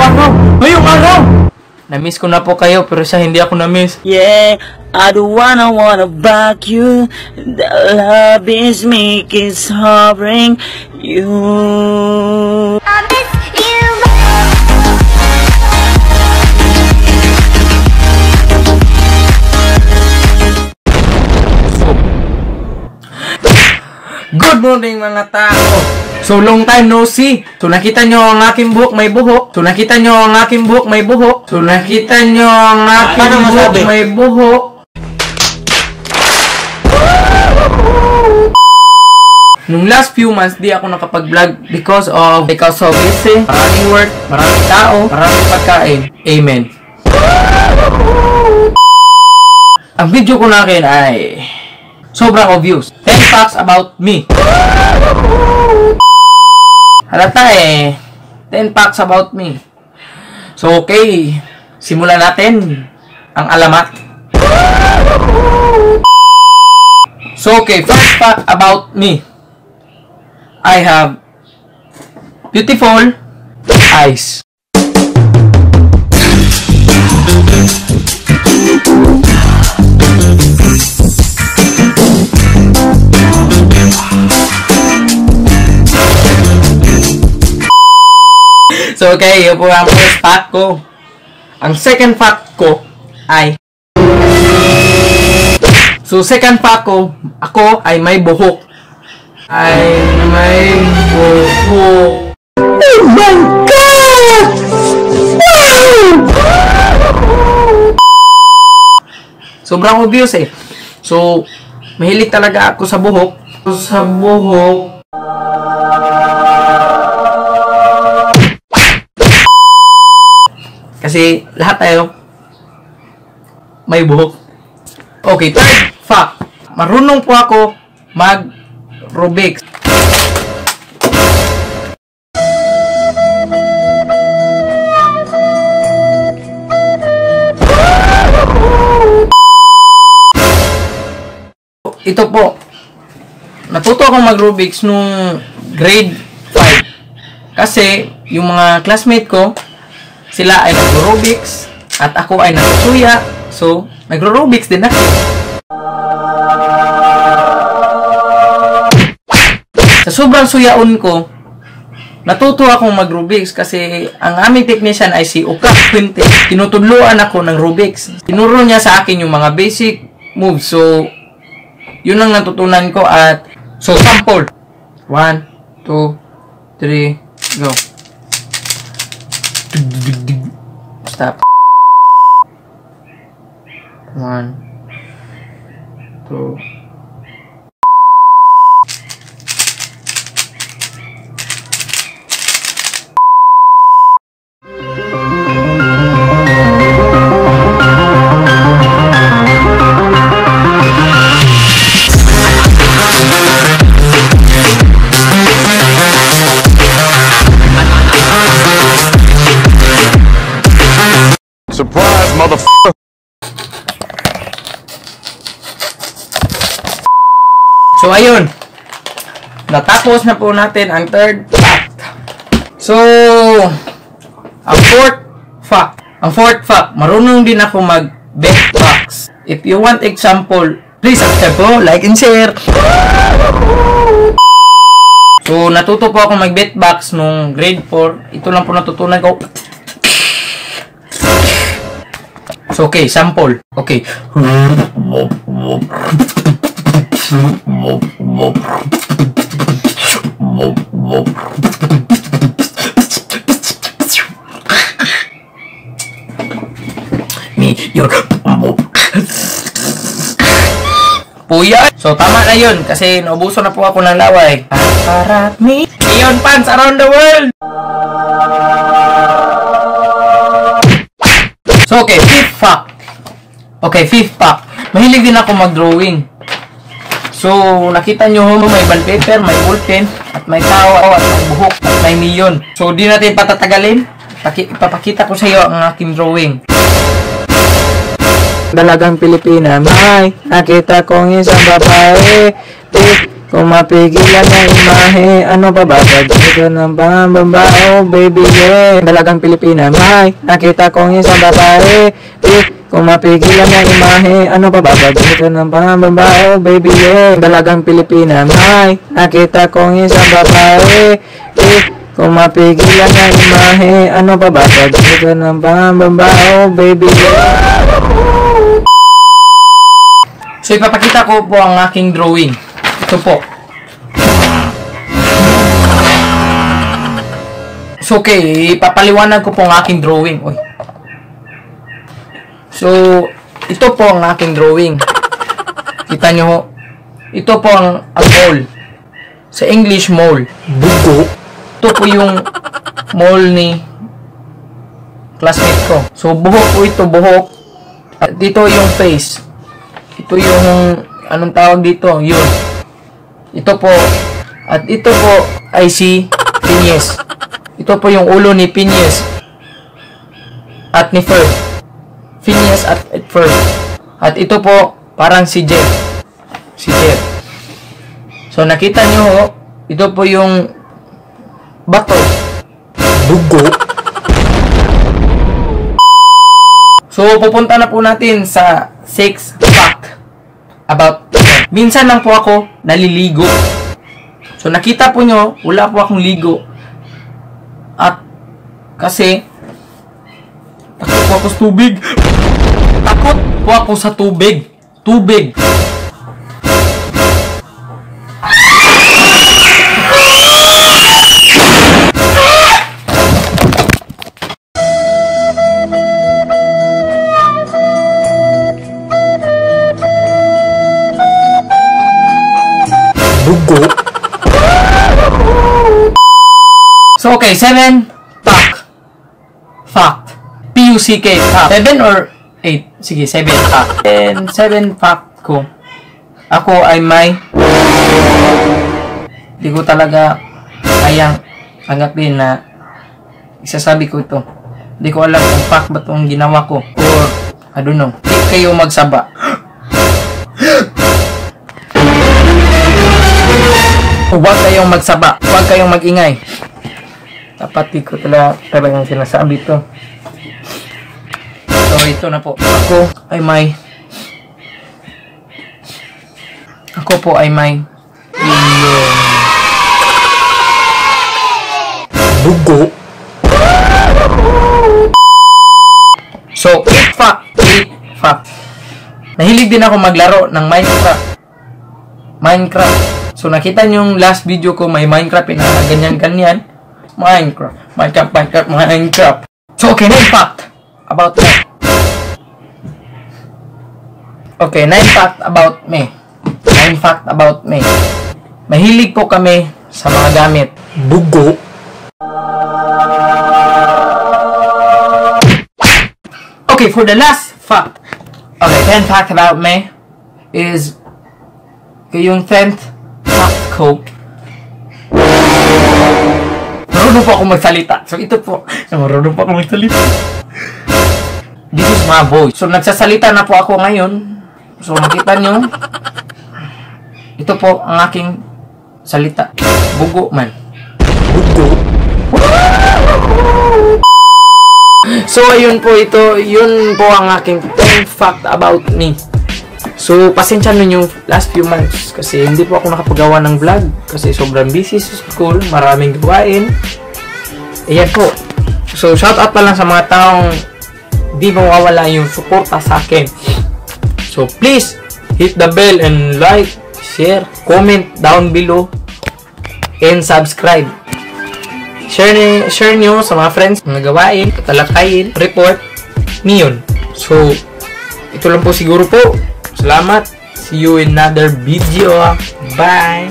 araw! Ngayong araw! Na-miss ko na po kayo, pero siya hindi ako na-miss. Yeah, I don't wanna back you. The love is me, it's hovering you. I miss you. Good morning mga tao! So long time no see. So nakita nyo ang aking buhok may buhok. So nakita nyo ang aking buhok may buhok. So nakita nyo ang aking buhok may buhok. Nung last few months, di ako nakapag-vlog because of busy, maraming work, maraming tao, maraming pagkain. Amen. Ang video ko na akin ay sobrang obvious. 10 facts about me. Halata 10 facts about me. So okay, simulan natin ang alamat. So okay, first fact about me. I have beautiful eyes. So okay, yun po ang first fact ko. Ang second fact ko ay second fact ko, ako ay may buhok. Ay may buhok. Oh my God! Sobrang obvious So, mahilig talaga ako sa buhok. Kasi lahat tayo may buhok. Okay, third fact. Marunong po ako mag-Rubik's. Ito po. Natuto akong mag-Rubik's nung grade 5. Kasi yung mga classmate ko, sila ay nagro-Rubik's at ako ay nagsusuya. So, nagro-Rubik's din ako. Sa sobrang suyaon ko, natuto akong mag-Rubik's kasi ang aming technician ay si Uka Quinte. Tinutudluan ako ng Rubik's. Tinuro niya sa akin yung mga basic moves. So, yun ang natutunan ko at so, sample. 1, 2, 3, go. Stop. 1, 2. Surprise, motherfucker! So, ayun. Natapos na po natin ang third fact. So, ang fourth fact, marunong din ako mag-beatbox. If you want example, please subscribe po, like and share. So, natuto po ako mag-beatbox nung grade 4. Ito lang po natutunan ko. So, okay, sample. Okay. Me, your Puya. So, tama na yun. Kasi naubuso na po ako ng laway. Para me. Neon fans around the world. So, okay, fifth fact. Mahilig din ako mag-drawing. So, nakita nyo, may ballpaper, may ballpen, at may tao, at may buhok, at may neon. So, di natin patatagalin. Ipapakita ko sa iyo ang aking drawing. Dalagang Pilipina, may nakita kong isang babae. kung mapigilan na imahe, ano pa ba? Pagkita ng pambabao, baby, yeah. Dalagang Pilipina, may nakita kong isang babae. Kung mapigilan na imahe, ano pa ba? Pagkita ng pambabao, baby, yeah. Dalagang Pilipina, may nakita kong isang babae. Kung mapigilan na imahe, ano pa ba? Pagkita ng pambabao, baby, yeah. So, ipapakita ko po ang aking drawing. Ito po. So, okay. Ipapaliwanag ko po ang aking drawing. Uy. So, ito po ang aking drawing. Kita nyo. Ito po ang mole. Sa English, mole. Bugo. Ito po yung mole ni classmate ko. So, buhok po ito. Buhok. At dito yung face. Ito yung, anong tawag dito? Yun. Ito po. At ito po ay si Phineas. Ito po yung ulo ni Phineas. At ni Ferb. Phineas at Ferb. At ito po, parang si Jeff. Si Jeff. So, nakita nyo ho, ito po yung bato. Dugo. So, pupunta na po natin sa 6 fact about minsan lang po ako naliligo. So nakita po nyo, wala po akong ligo. At kasi takot po ako sa tubig. Takot po ako sa tubig. Tubig. Bugo. So, okay, 7 fact. Fact. P-U-C-K. Fact. 7 or 8? Sige, 7 fact. And 7 fact ko. Ako ay may di ko talaga kayang tanggapin na isasabi ko ito. Di ko alam kung fact ba itong ginawa ko. Or, I don't know. Di kayo magsaba. Huwag kayong magsaba. Huwag kayong magingay. Dapat di ko talagang sinasabi ito. So, ito na po. Ako po ay may bugo. So, 8 fact. Nahilig din ako maglaro ng Minecraft. So, nakita nyo yung last video ko, may Minecraft, ganyan-ganyan. Minecraft. So, okay, 9 fact about me. Okay, 9 fact about me. 9 fact about me. Mahilig po kami sa mga gamit. Bugo. Okay, for the last fact. Okay, 10 fact about me is yung 10th fact ko. Marunong po ako magsalita. So, ito po. Marunong po ako magsalita. This is my voice. So, nagsasalita na po ako ngayon. So, makita nyo. Ito po ang aking salita. Bugo man. Bugo. So, ayun po ito. Yun po ang aking 10 fact about me. So, pasensya nyo last few months kasi hindi po ako nakapagawa ng vlog kasi sobrang busy sa school, maraming gawain. Ayan po. So, shout out pa lang sa mga taong di mawawala yung suporta sa akin. So, please hit the bell and like, share, comment down below and subscribe. Share nyo sa mga friends, mga gawain, talakayin, report niyon. So, ito lang po siguro po. Salamat. See you in another video. Bye.